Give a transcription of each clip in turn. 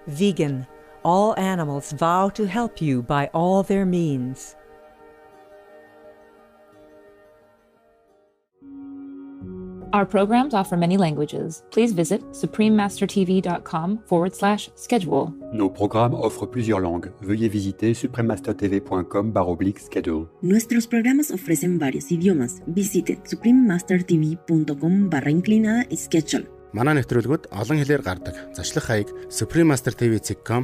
Vegan. All animals vow to help you by all their means. Our programs offer many languages. Please visit suprememastertv.com/schedule. Nos programmes offrent plusieurs langues. Veuillez visiter suprememastertv.com/schedule. Nuestros programas ofrecen varios idiomas. Visite suprememastertv.com/schedule. Манай нэвтрүүлгүүд олон хэлээр гардаг. Зашлах хаяг suprememastertv.com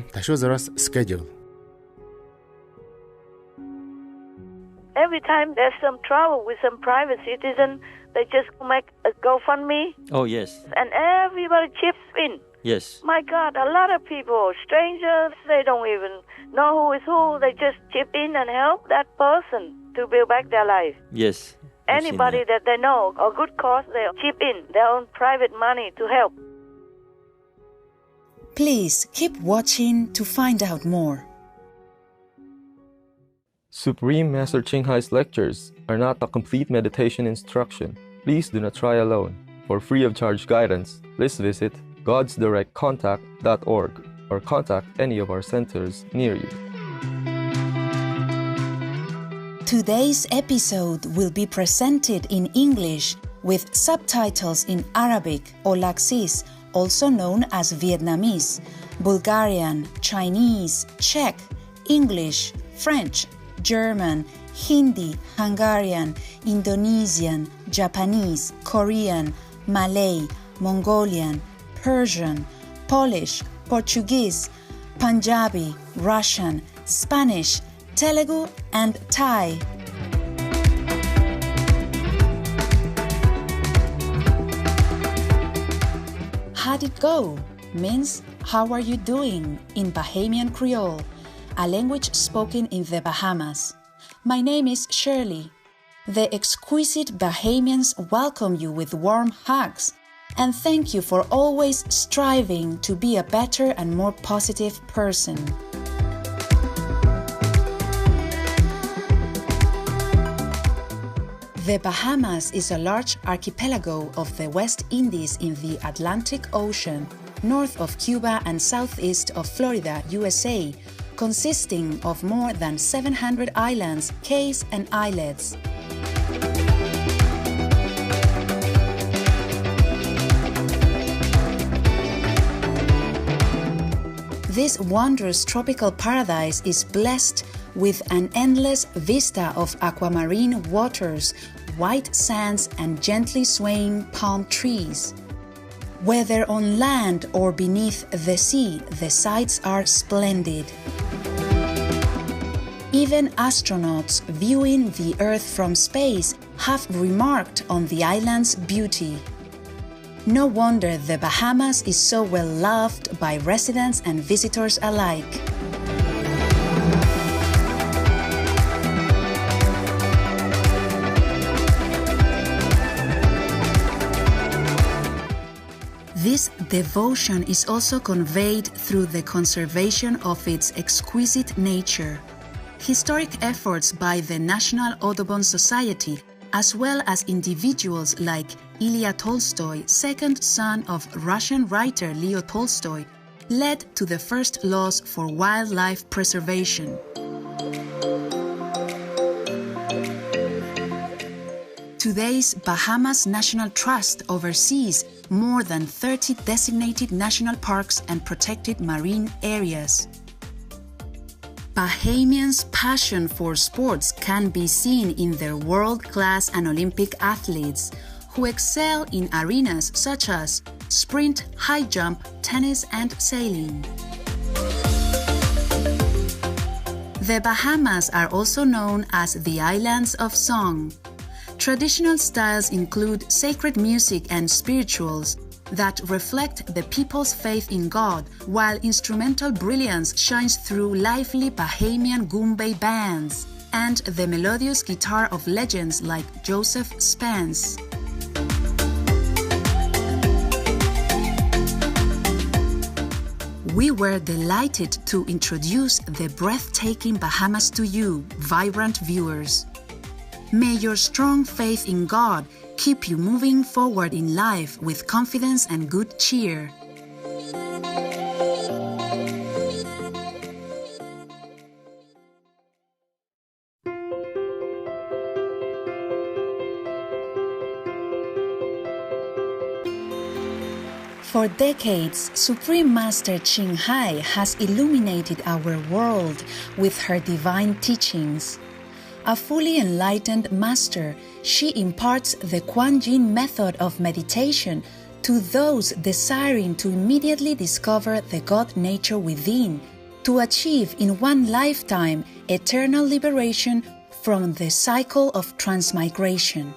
/schedule. Every time there's some trouble with some private citizen, they just make a GoFundMe. Oh, yes. And everybody chips in. Yes. My God, a lot of people, strangers, they don't even know who is who. They just chip in and help that person to build back their life. Yes. Anybody that they know, a good cause, they chip in their own private money to help. Please keep watching to find out more. Supreme Master Ching Hai's lectures are not a complete meditation instruction. Please do not try alone. For free of charge guidance, please visit godsdirectcontact.org or contact any of our centers near you. Today's episode will be presented in English with subtitles in Arabic or Laxis, also known as Vietnamese, Bulgarian, Chinese, Czech, English, French, German, Hindi, Hungarian, Indonesian, Japanese, Korean, Malay, Mongolian, Persian, Polish, Portuguese, Punjabi, Russian, Spanish, Telugu, and Thai. How'd it go? Means, how are you doing in Bahamian Creole, a language spoken in the Bahamas. My name is Shirley. The exquisite Bahamians welcome you with warm hugs and thank you for always striving to be a better and more positive person. The Bahamas is a large archipelago of the West Indies in the Atlantic Ocean, north of Cuba and southeast of Florida, USA, consisting of more than 700 islands, cays, and islets. This wondrous tropical paradise is blessed with an endless vista of aquamarine waters, white sands, and gently swaying palm trees. Whether on land or beneath the sea, the sights are splendid. Even astronauts viewing the Earth from space have remarked on the island's beauty. No wonder the Bahamas is so well loved by residents and visitors alike. This devotion is also conveyed through the conservation of its exquisite nature. Historic efforts by the National Audubon Society, as well as individuals like Ilya Tolstoy, second son of Russian writer Leo Tolstoy, led to the first laws for wildlife preservation. Today's Bahamas National Trust oversees more than 30 designated national parks and protected marine areas. Bahamians' passion for sports can be seen in their world-class and Olympic athletes who excel in arenas such as sprint, high jump, tennis, and sailing. The Bahamas are also known as the Islands of Song. Traditional styles include sacred music and spirituals that reflect the people's faith in God, while instrumental brilliance shines through lively Bahamian Goombay bands and the melodious guitar of legends like Joseph Spence. We were delighted to introduce the breathtaking Bahamas to you, vibrant viewers. May your strong faith in God keep you moving forward in life with confidence and good cheer. For decades, Supreme Master Ching Hai has illuminated our world with her divine teachings. A fully enlightened master, she imparts the Kuan Yin method of meditation to those desiring to immediately discover the God nature within, to achieve in one lifetime eternal liberation from the cycle of transmigration.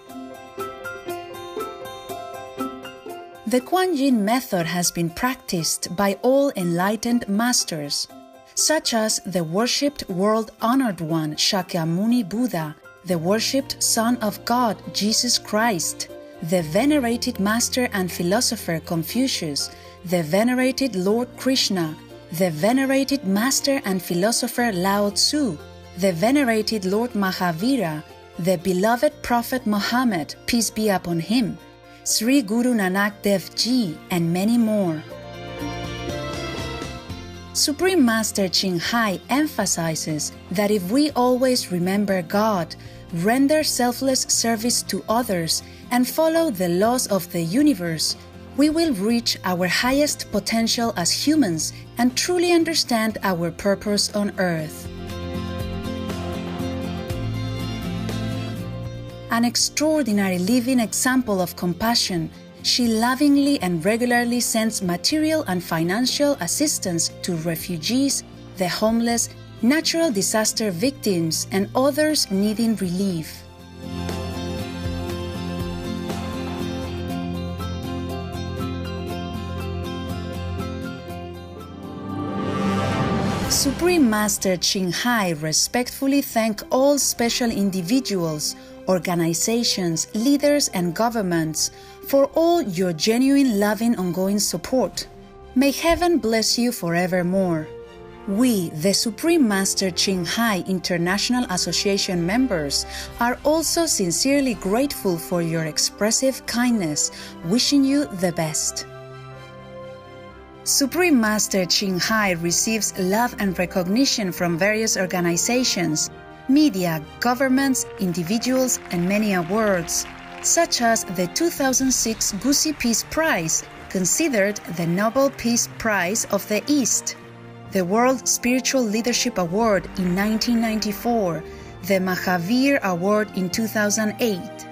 The Kuan Yin method has been practiced by all enlightened masters, such as the worshipped world-honored one Shakyamuni Buddha, the worshipped Son of God Jesus Christ, the venerated master and philosopher Confucius, the venerated Lord Krishna, the venerated master and philosopher Lao Tzu, the venerated Lord Mahavira, the beloved Prophet Muhammad, peace be upon him, Sri Guru Nanak Dev Ji, and many more. Supreme Master Ching Hai emphasizes that if we always remember God, render selfless service to others, and follow the laws of the universe, we will reach our highest potential as humans and truly understand our purpose on earth. An extraordinary living example of compassion, she lovingly and regularly sends material and financial assistance to refugees, the homeless, natural disaster victims, and others needing relief. Supreme Master Ching Hai respectfully thanks all special individuals, organizations, leaders, and governments for all your genuine, loving, ongoing support. May heaven bless you forevermore. We, the Supreme Master Ching Hai International Association members, are also sincerely grateful for your expressive kindness, wishing you the best. Supreme Master Ching Hai receives love and recognition from various organizations, media, governments, individuals, and many awards, such as the 2006 Gusi Peace Prize, considered the Nobel Peace Prize of the East, the World Spiritual Leadership Award in 1994, the Mahavir Award in 2008,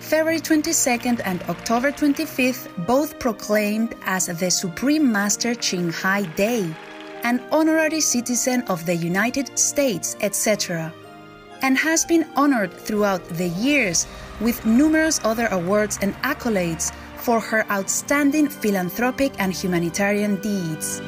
February 22nd and October 25th both proclaimed as the Supreme Master Ching Hai Day, an honorary citizen of the United States, etc., and has been honored throughout the years with numerous other awards and accolades for her outstanding philanthropic and humanitarian deeds.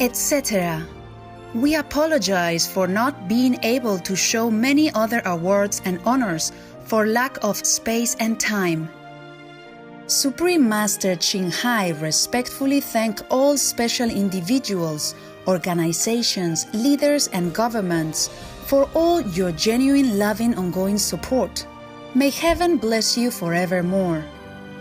etc. We apologize for not being able to show many other awards and honors for lack of space and time. Supreme Master Ching Hai respectfully thank all special individuals, organizations, leaders, and governments for all your genuine, loving, ongoing support. May heaven bless you forevermore.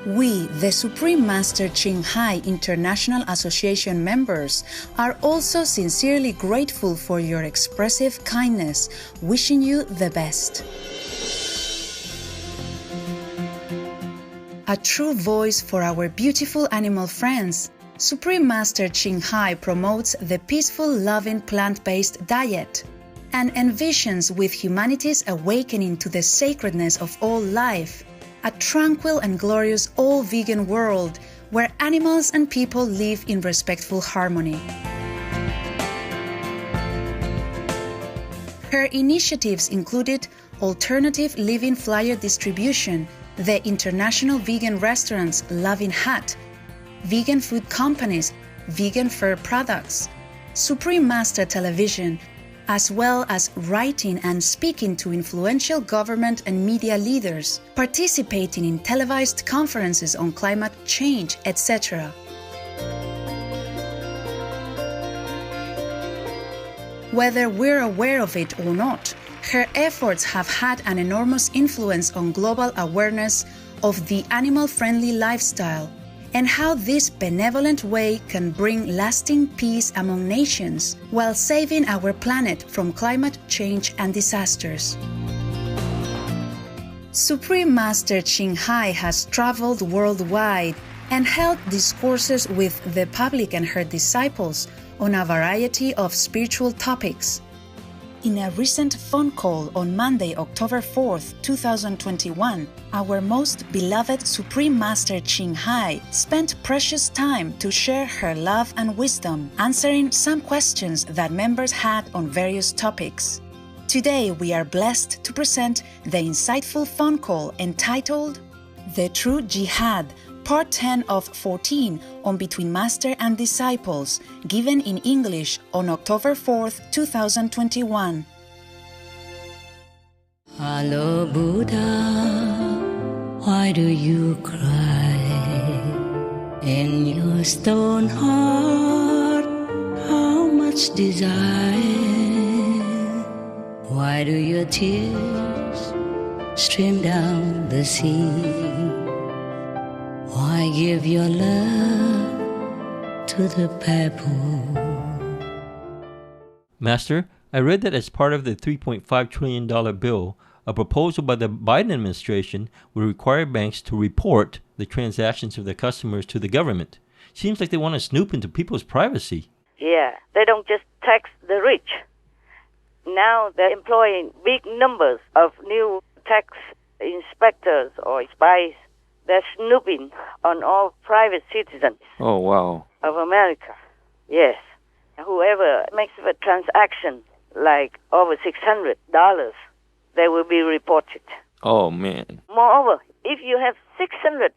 We, the Supreme Master Ching Hai International Association members, are also sincerely grateful for your expressive kindness, wishing you the best. A true voice for our beautiful animal friends, Supreme Master Ching Hai promotes the peaceful, loving plant-based diet and envisions with humanity's awakening to the sacredness of all life, a tranquil and glorious all-vegan world where animals and people live in respectful harmony. Her initiatives included alternative living flyer distribution, the international vegan restaurants Loving Hut, vegan food companies, vegan fur products, Supreme Master Television, as well as writing and speaking to influential government and media leaders, participating in televised conferences on climate change, etc. Whether we're aware of it or not, her efforts have had an enormous influence on global awareness of the animal-friendly lifestyle and how this benevolent way can bring lasting peace among nations while saving our planet from climate change and disasters. Supreme Master Ching Hai has traveled worldwide and held discourses with the public and her disciples on a variety of spiritual topics. In a recent phone call on Monday, October 4th, 2021, our most beloved Supreme Master Ching Hai spent precious time to share her love and wisdom, answering some questions that members had on various topics. Today, we are blessed to present the insightful phone call entitled The True Jihad, Part 10 of 14 on Between Master and Disciples, given in English on October 4th, 2021. Hello, Buddha, why do you cry? In your stone heart, how much desire? Why do your tears stream down the sea? Why give your love to the pebble? Master, I read that as part of the $3.5 trillion bill, a proposal by the Biden administration would require banks to report the transactions of their customers to the government. Seems like they want to snoop into people's privacy. Yeah, they don't just tax the rich. Now they're employing big numbers of new tax inspectors or spies. They're snooping on all private citizens Oh, wow. of America. Yes. Whoever makes a transaction like over $600, they will be reported. Oh, man. Moreover, if you have $600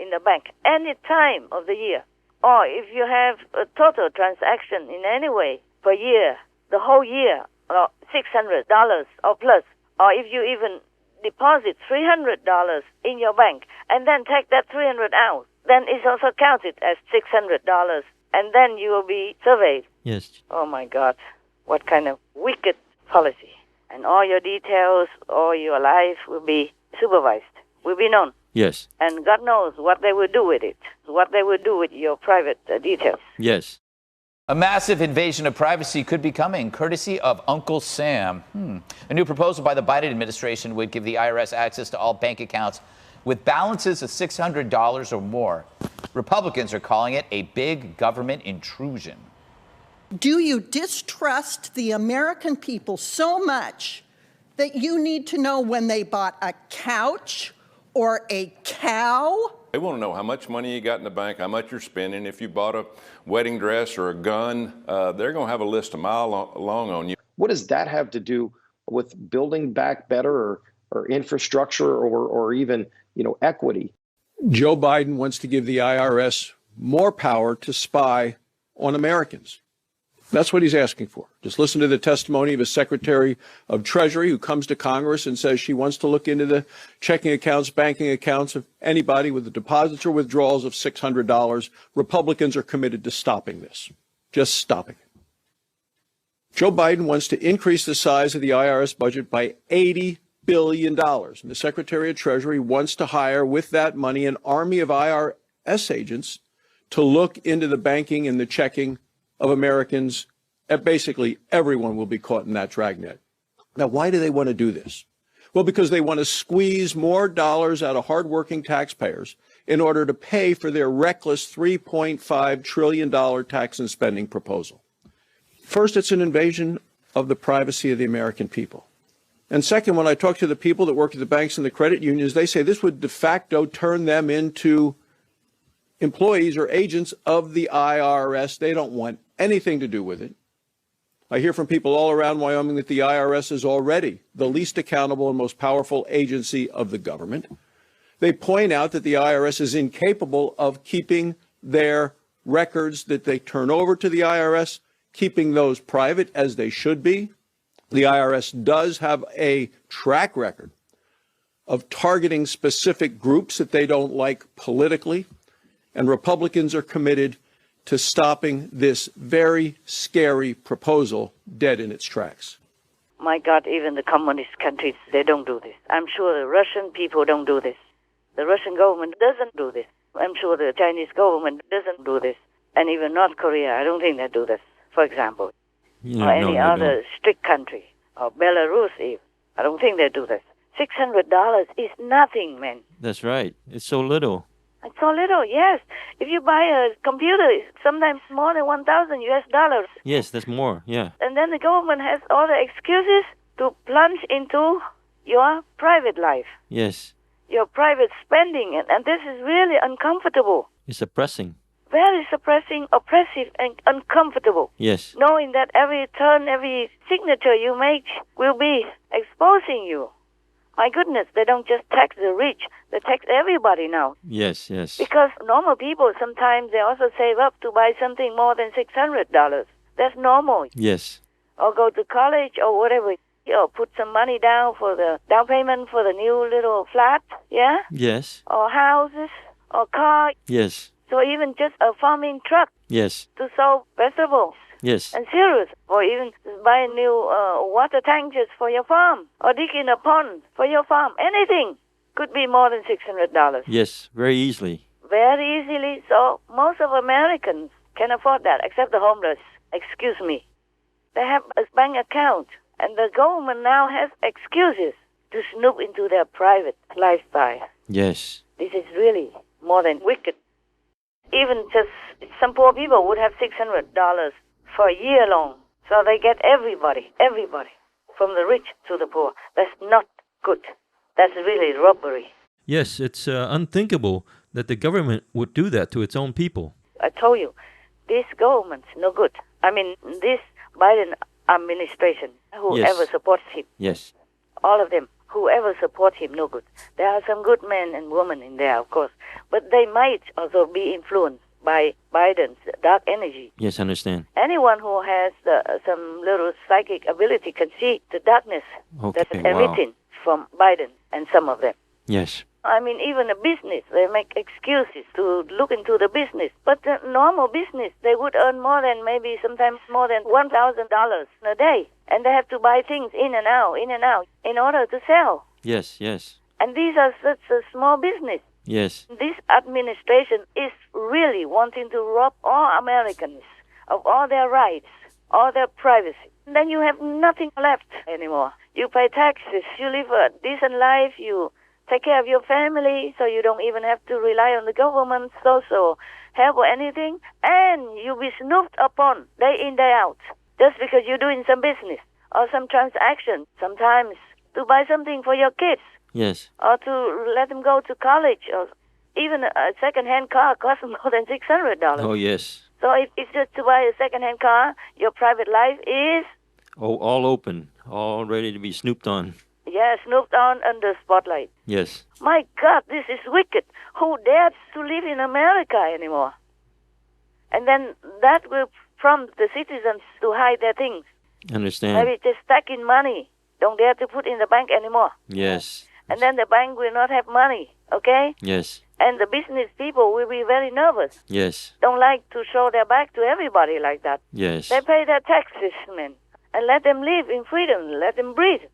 in the bank any time of the year, or if you have a total transaction in any way per year, the whole year, or $600 or plus, or if you even deposit $300 in your bank and then take that $300 out, then it's also counted as $600, and then you will be surveyed. Yes. Oh my God, what kind of wicked policy. And all your details, all your life will be supervised, will be known. Yes. And God knows what they will do with it, what they will do with your private details. Yes. A massive invasion of privacy could be coming, courtesy of Uncle Sam. A new proposal by the Biden administration would give the IRS access to all bank accounts with balances of $600 or more. Republicans are calling it a big government intrusion. Do you distrust the American people so much that you need to know when they bought a couch or a cow? They want to know how much money you got in the bank, how much you're spending. If you bought a wedding dress or a gun, they're going to have a list a mile long on you. What does that have to do with building back better or infrastructure or even, equity? Joe Biden wants to give the IRS more power to spy on Americans. That's what he's asking for. Just listen to the testimony of a Secretary of Treasury who comes to Congress and says she wants to look into the checking accounts, banking accounts of anybody with the deposits or withdrawals of $600. Republicans are committed to stopping this. Just stopping it. Joe Biden wants to increase the size of the IRS budget by $80 billion. And the Secretary of Treasury wants to hire, with that money, an army of IRS agents to look into the banking and the checking of Americans. Basically, everyone will be caught in that dragnet. Now, why do they want to do this? Well, because they want to squeeze more dollars out of hardworking taxpayers in order to pay for their reckless $3.5 trillion tax and spending proposal. First, it's an invasion of the privacy of the American people. And second, when I talk to the people that work at the banks and the credit unions, they say this would de facto turn them into employees or agents of the IRS. They don't want anything to do with it. I hear from people all around Wyoming that the IRS is already the least accountable and most powerful agency of the government. They point out that the IRS is incapable of keeping their records that they turn over to the IRS, keeping those private as they should be. The IRS does have a track record of targeting specific groups that they don't like politically, and Republicans are committed to stopping this very scary proposal dead in its tracks. My God, even the communist countries, they don't do this. I'm sure the Russian people don't do this. The Russian government doesn't do this. I'm sure the Chinese government doesn't do this. And even North Korea, I don't think they do this, for example. Yeah, or any other strict country, or Belarus even. I don't think they do this. $600 is nothing, man. That's right. It's so little. It's so little, yes. If you buy a computer, it's sometimes more than $1,000. Yes, that's more, yeah. And then the government has all the excuses to plunge into your private life, Yes. your private spending. And this is really uncomfortable. It's oppressing. Very suppressing, oppressive, and uncomfortable. Yes. Knowing that every turn, every signature you make will be exposing you. My goodness, they don't just tax the rich, they tax everybody now. Yes, yes. Because normal people, sometimes they also save up to buy something more than $600. That's normal. Yes. Or go to college or whatever. Or put some money down for the down payment for the new little flat, yeah? Yes. Or houses, or car. Yes. So even just a farming truck Yes. to sow vegetables. Yes. And cereals, or even buy new water tanks for your farm, or dig in a pond for your farm. Anything could be more than $600. Yes, very easily. Very easily. So most of Americans can afford that, except the homeless. Excuse me. They have a bank account, and the government now has excuses to snoop into their private lifestyle. Yes. This is really more than wicked. Even just some poor people would have $600 for a year long. So they get everybody, from the rich to the poor. That's not good. That's really robbery. Yes, it's unthinkable that the government would do that to its own people. I told you, this government's no good. I mean, this Biden administration, whoever supports him, Yes. all of them, whoever supports him, no good. There are some good men and women in there, of course, but they might also be influenced by Biden's dark energy. Yes, I understand. Anyone who has some little psychic ability can see the darkness that's emitting from Biden and some of them. Yes. I mean, even a business, they make excuses to look into the business. But the normal business, they would earn more than maybe sometimes more than $1,000 a day. And they have to buy things in and out in order to sell. Yes, yes. And these are such a small business. Yes. This administration is really wanting to rob all Americans of all their rights, all their privacy. Then you have nothing left anymore. You pay taxes, you live a decent life, you take care of your family, so you don't even have to rely on the government, social help or anything, and you'll be snooped upon day in, day out, just because you're doing some business or some transaction, sometimes to buy something for your kids. Yes. Or to let them go to college, or even a second-hand car costs more than $600. Oh, yes. So if it's just to buy a second-hand car, your private life is... Oh, all open, all ready to be snooped on. Yeah, snooped on under spotlight. Yes. My God, this is wicked. Who dares to live in America anymore? And then that will prompt the citizens to hide their things. Understand. Maybe just stack in money. Don't dare to put in the bank anymore. Yes. And then the bank will not have money, okay? Yes. And the business people will be very nervous. Yes. Don't like to show their back to everybody like that. Yes. They pay their taxes, man. And let them live in freedom. Let them breathe.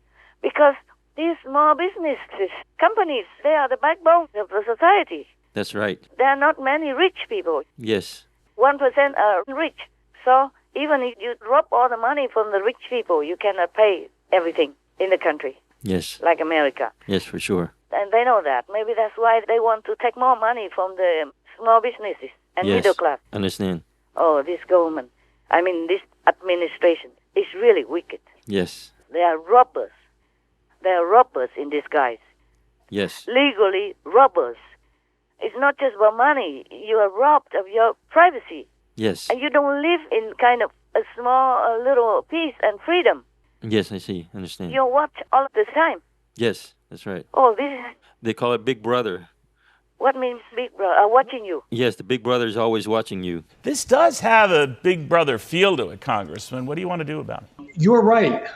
Because these small businesses, companies, they are the backbone of the society. That's right. There are not many rich people. Yes. 1% are rich. So even if you drop all the money from the rich people, you cannot pay everything in the country. Yes. Like America. Yes, for sure. And they know that. Maybe that's why they want to take more money from the small businesses and Yes. middle class. Understand. Oh, this government, this administration is really wicked. Yes. They are robbers. They are robbers in disguise. Yes. Legally robbers. It's not just about money. You are robbed of your privacy. Yes. And you don't live in kind of a small little peace and freedom. Yes, I see. Understand. You watch all the time. Yes, that's right. Oh, this is... They call it Big Brother. What means Big Brother? Watching you. Yes, the Big Brother is always watching you. This does have a Big Brother feel to it, Congressman. What do you want to do about it? You're right.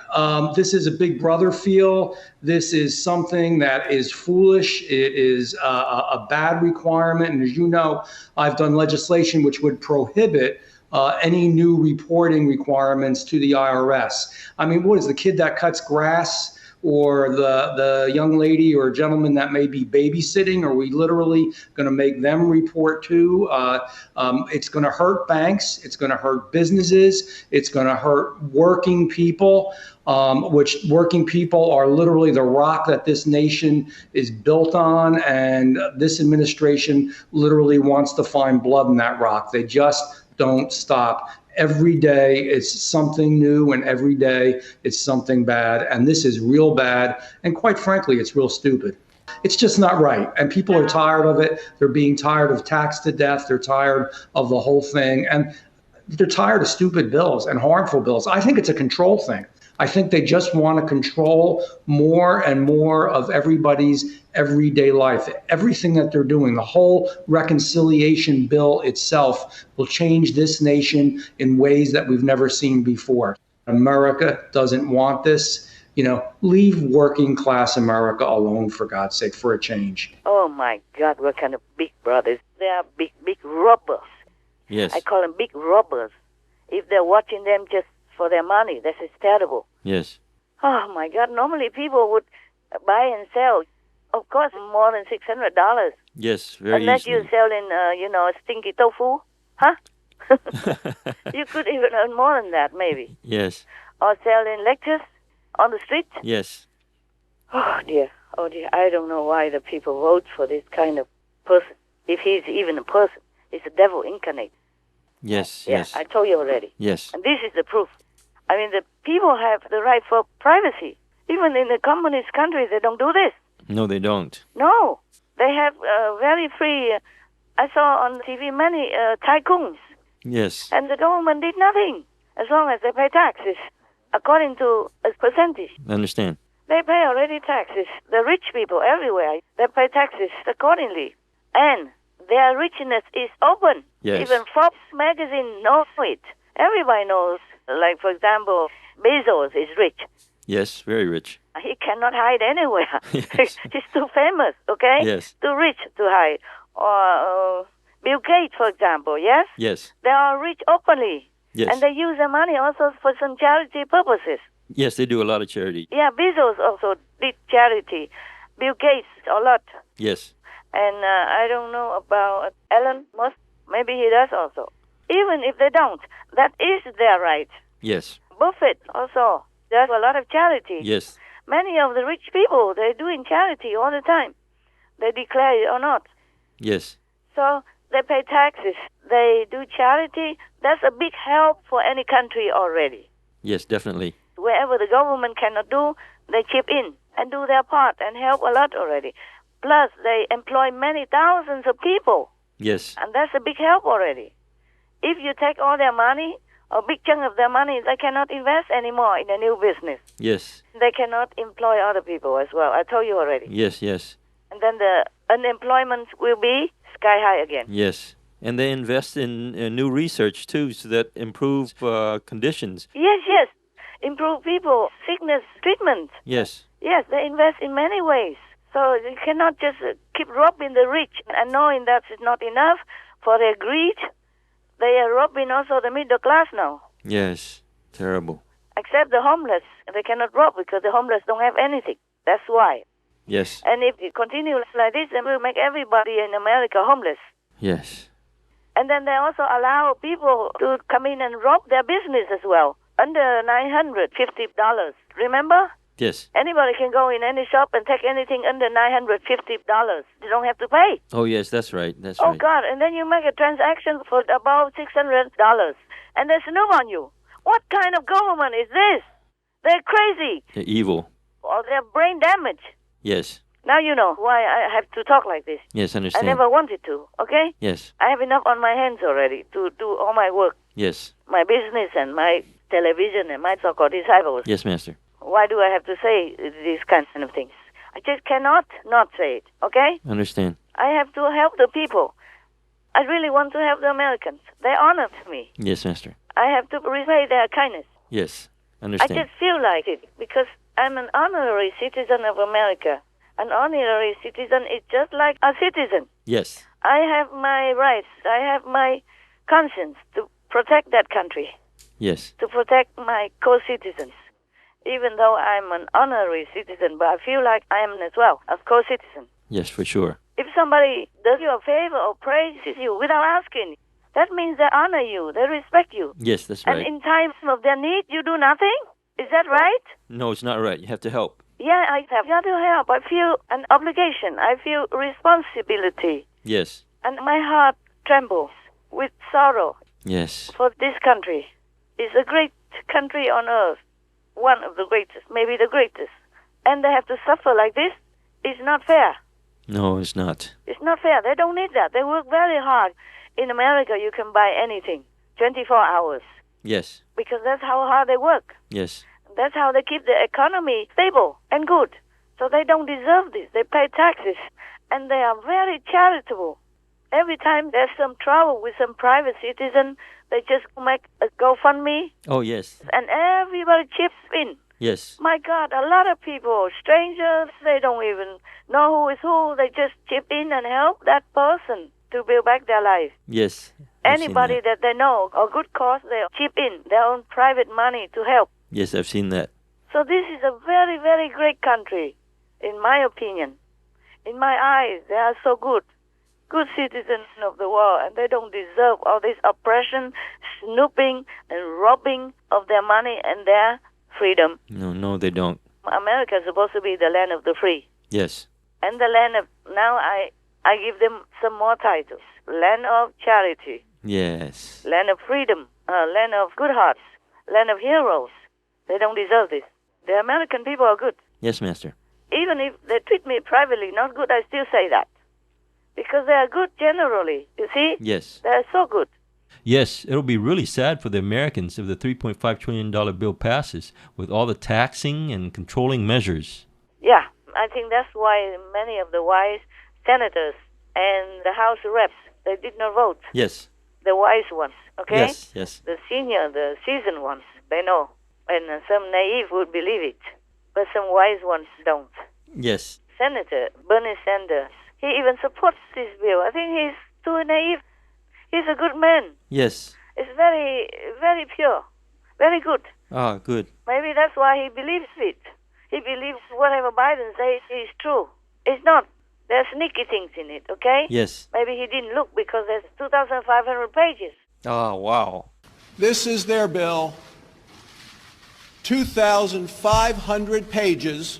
This is a Big Brother feel. This is something that is foolish. It is a bad requirement. And as you know, I've done legislation which would prohibit any new reporting requirements to the IRS. What is the kid that cuts grass or the young lady or gentleman that may be babysitting? Are we literally going to make them report too? It's going to hurt banks. It's going to hurt businesses. It's going to hurt working people, which working people are literally the rock that this nation is built on. And this administration literally wants to find blood in that rock. They just don't stop. Every day it's something new, and every day it's something bad. And this is real bad. And quite frankly, it's real stupid. It's just not right. And people are tired of it. They're being tired of taxed to death. They're tired of the whole thing. And they're tired of stupid bills and harmful bills. I think it's a control thing. I think they just want to control more and more of everybody's everyday life. Everything that they're doing, the whole reconciliation bill itself will change this nation in ways that we've never seen before. America doesn't want this. Leave working class America alone, for God's sake, for a change. Oh my God, what kind of big brothers? They are big robbers. Yes. I call them big robbers. If they're watching them just for their money, this is terrible. Yes. Oh my God, normally people would buy and sell, of course, more than $600. Yes, very Unless easily. you're selling, stinky tofu, huh? You could even earn more than that, maybe. Yes. Or selling lectures on the street. Yes. Oh dear, I don't know why the people vote for this kind of person. If he's even a person, he's a devil incarnate. Yes, Yeah, yes. I told you already. Yes. And this is the proof. The people have the right for privacy. Even in the communist countries, they don't do this. No, they don't. No. They have very free... I saw on TV many tycoons. Yes. And the government did nothing as long as they pay taxes according to a percentage. I understand. They pay already taxes. The rich people everywhere, they pay taxes accordingly. And their richness is open. Yes. Even Forbes magazine knows it. Everybody knows. Like, for example, Bezos is rich. Yes, very rich. He cannot hide anywhere. Yes. He's too famous, okay? Yes. Too rich to hide. Or Bill Gates, for example, yes? Yes. They are rich openly. Yes. And they use their money also for some charity purposes. Yes, they do a lot of charity. Yeah, Bezos also did charity. Bill Gates, a lot. Yes. And I don't know about Elon Musk. Maybe he does also. Even if they don't, that is their right. Yes. Buffett also does a lot of charity. Yes. Many of the rich people, they're doing charity all the time. They declare it or not. Yes. So they pay taxes. They do charity. That's a big help for any country already. Yes, definitely. Wherever the government cannot do, they chip in and do their part and help a lot already. Plus, they employ many thousands of people. Yes. And that's a big help already. If you take all their money, a big chunk of their money, they cannot invest anymore in a new business. Yes. They cannot employ other people as well. I told you already. Yes, yes. And then the unemployment will be sky high again. Yes. And they invest in new research, too, so that improves conditions. Yes, yes. Improve people, sickness, treatment. Yes. Yes, they invest in many ways. So you cannot just keep robbing the rich and knowing that it's not enough for their greed. They are robbing also the middle class now. Yes. Terrible. Except the homeless. They cannot rob because the homeless don't have anything. That's why. Yes. And if it continues like this, then we'll make everybody in America homeless. Yes. And then they also allow people to come in and rob their business as well. Under $950. Remember? Yes. Anybody can go in any shop and take anything under $950. You don't have to pay. Oh, yes, that's right. That's oh, right. God. And then you make a transaction for about $600. And they snoop on you. What kind of government is this? They're crazy. They're evil. Or they're brain damaged. Yes. Now you know why I have to talk like this. Yes, understand. I never wanted to, okay? Yes. I have enough on my hands already to do all my work. Yes. My business and my television and my so-called disciples. Yes, Master. Why do I have to say these kinds of things? I just cannot not say it, okay? Understand. I have to help the people. I really want to help the Americans. They honored me. Yes, Master. I have to repay their kindness. Yes, understand. I just feel like it because I'm an honorary citizen of America. An honorary citizen is just like a citizen. Yes. I have my rights. I have my conscience to protect that country. Yes. To protect my co-citizens. Even though I'm an honorary citizen, but I feel like I am as well, a co-citizen. Yes, for sure. If somebody does you a favor or praises you without asking, that means they honor you, they respect you. Yes, that's right. And in times of their need, you do nothing? Is that right? No, it's not right. You have to help. Yeah, I have got to help. I feel an obligation. I feel responsibility. Yes. And my heart trembles with sorrow. Yes. For this country. It's a great country on earth. One of the greatest, maybe the greatest. And they have to suffer like this. It's not fair. No, it's not. It's not fair. They don't need that. They work very hard. In America, you can buy anything. 24 hours. Yes. Because that's how hard they work. Yes. That's how they keep the economy stable and good. So they don't deserve this. They pay taxes. And they are very charitable. Every time there's some trouble with some private citizen, they just make a GoFundMe. Oh, yes. And everybody chips in. Yes. My God, a lot of people, strangers, they don't even know who is who. They just chip in and help that person to build back their life. Yes. Anybody that they know, or good cause, they chip in their own private money to help. Yes, I've seen that. So this is a very, very great country, in my opinion. In my eyes, they are so good. Good citizens of the world, and they don't deserve all this oppression, snooping, and robbing of their money and their freedom. No, they don't. America is supposed to be the land of the free. Yes. And the land of, now I give them some more titles. Land of charity. Yes. Land of freedom. Land of good hearts. Land of heroes. They don't deserve this. The American people are good. Yes, Master. Even if they treat me privately not good, I still say that. Because they are good generally, you see? Yes. They are so good. Yes, it'll be really sad for the Americans if the $3.5 trillion bill passes with all the taxing and controlling measures. Yeah, I think that's why many of the wise senators and the House reps, they did not vote. Yes. The wise ones, okay? Yes, yes. The senior, the seasoned ones, they know. And some naive would believe it. But some wise ones don't. Yes. Senator Bernie Sanders, he even supports this bill. I think he's too naive. He's a good man. Yes. It's very, very pure. Very good. Ah, good. Maybe that's why he believes it. He believes whatever Biden says is true. It's not. There are sneaky things in it, okay? Yes. Maybe he didn't look because there's 2,500 pages. Oh, wow. This is their bill. 2,500 pages.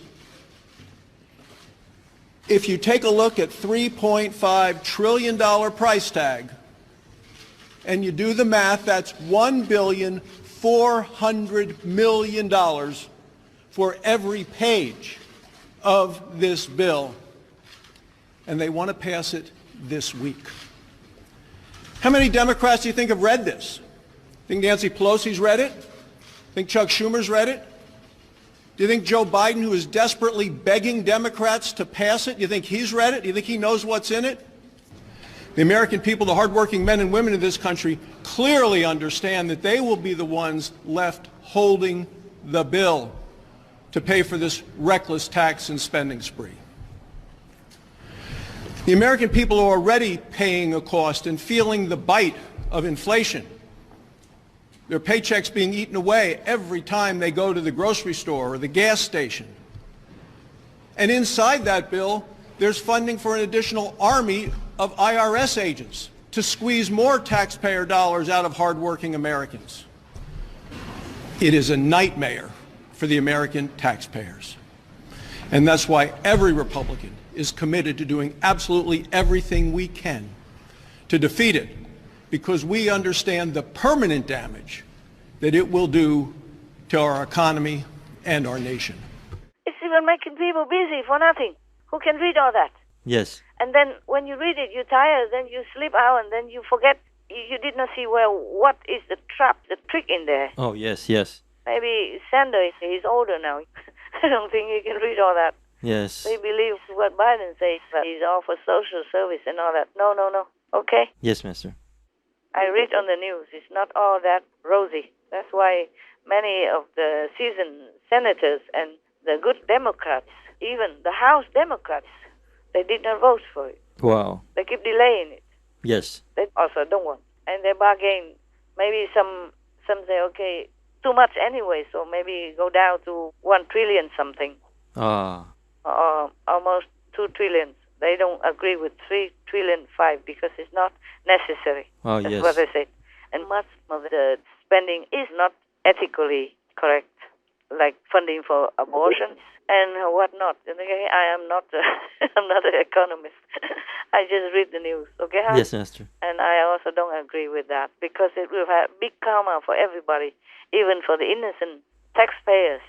If you take a look at $3.5 trillion price tag, and you do the math, that's $1.4 billion for every page of this bill. And they want to pass it this week. How many Democrats do you think have read this? Think Nancy Pelosi's read it? Think Chuck Schumer's read it? Do you think Joe Biden, who is desperately begging Democrats to pass it, do you think he's read it? Do you think he knows what's in it? The American people, the hardworking men and women of this country, clearly understand that they will be the ones left holding the bill to pay for this reckless tax and spending spree. The American people are already paying a cost and feeling the bite of inflation. Their paychecks being eaten away every time they go to the grocery store or the gas station. And inside that bill, there's funding for an additional army of IRS agents to squeeze more taxpayer dollars out of hardworking Americans. It is a nightmare for the American taxpayers. And that's why every Republican is committed to doing absolutely everything we can to defeat it, because we understand the permanent damage that it will do to our economy and our nation. It's even making people busy for nothing. Who can read all that? Yes. And then when you read it, you're tired, then you sleep out, and then you forget. You did not see, well, what is the trap, the trick in there. Oh, yes, yes. Maybe Sanders, he's older now. I don't think he can read all that. Yes. They believe what Biden says, that he's all for social service and all that. No. Okay? Yes, Master. I read on the news. It's not all that rosy. That's why many of the seasoned senators and the good Democrats, even the House Democrats, they did not vote for it. Wow. They keep delaying it. Yes. They also don't want. And they bargain. Maybe some say, okay, too much anyway, so maybe go down to 1 trillion something. Almost 2 trillion. They don't agree with 3 trillion 5 because it's not necessary. Oh, That's yes. what they say. And much of the spending is not ethically correct, like funding for abortions and whatnot. And again, I am not I'm not an economist. I just read the news, okay? Yes, Master. And I also don't agree with that because it will have big karma for everybody, even for the innocent taxpayers.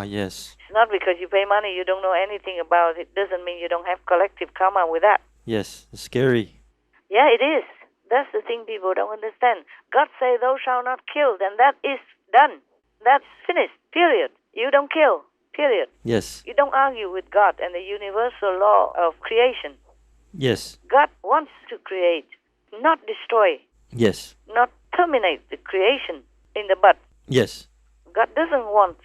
Yes. It's not because you pay money you don't know anything about it. Doesn't mean you don't have collective karma with that. Yes, it's scary. Yeah, it is. That's the thing people don't understand. God say, thou shalt not kill, then that is done. That's finished, period. You don't kill, period. Yes. You don't argue with God and the universal law of creation. Yes. God wants to create, not destroy, Yes. not terminate the creation in the bud. Yes. God doesn't want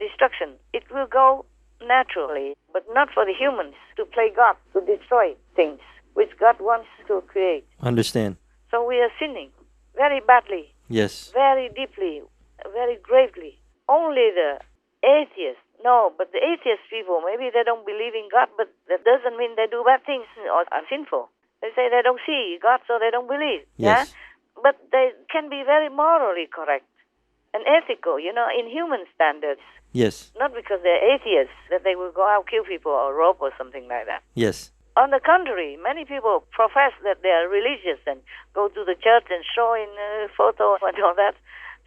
destruction. It will go naturally, but not for the humans to play God, to destroy things which God wants to create. Understand. So we are sinning very badly, Yes. very deeply, very gravely. Only the atheists, no, but the atheist people, maybe they don't believe in God, but that doesn't mean they do bad things or are sinful. They say they don't see God, so they don't believe. Yes. Yeah? But they can be very morally correct and ethical, in human standards. Yes. Not because they're atheists, that they will go out, kill people or rob or something like that. Yes. On the contrary, many people profess that they are religious and go to the church and show in a photo and all that.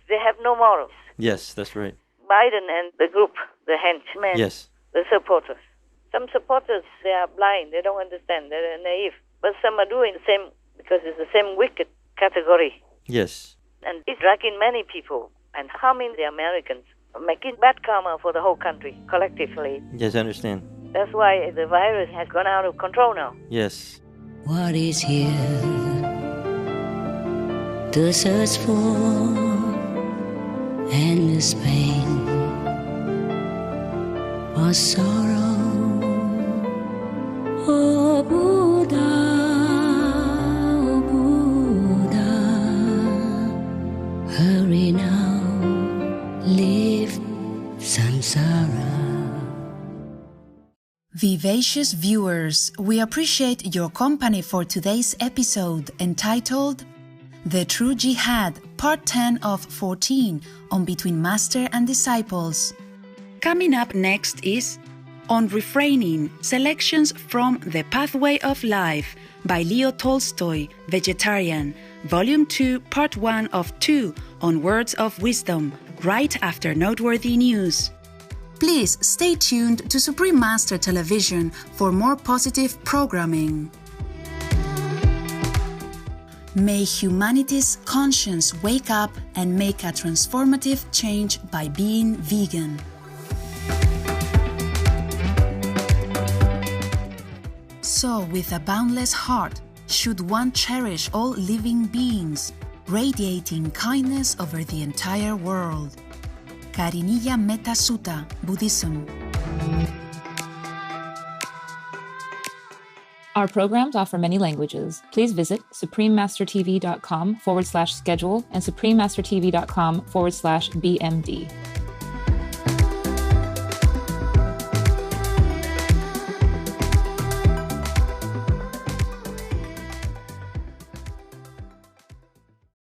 They have no morals. Yes, that's right. Biden and the group, the henchmen, Yes. the supporters. Some supporters, they are blind. They don't understand. They're naive. But some are doing the same because it's the same wicked category. Yes. And it's dragging many people and harming the Americans, making bad karma for the whole country, collectively. Yes, I understand. That's why the virus has gone out of control now. Yes. What is here to search for endless pain or sorrow? Oh Buddha, hurry now, leave samsara. Vivacious viewers, we appreciate your company for today's episode entitled The True Jihad, Part 10 of 14 on Between Master and Disciples. Coming up next is On Refraining, Selections from The Pathway of Life by Leo Tolstoy, Vegetarian, Volume 2, Part 1 of 2 on Words of Wisdom, right after Noteworthy News. Please stay tuned to Supreme Master Television for more positive programming. May humanity's conscience wake up and make a transformative change by being vegan. So, with a boundless heart, should one cherish all living beings, radiating kindness over the entire world. Kariniya Metta Sutta, Buddhism. Our programs offer many languages. Please visit suprememastertv.com/schedule and suprememastertv.com/BMD.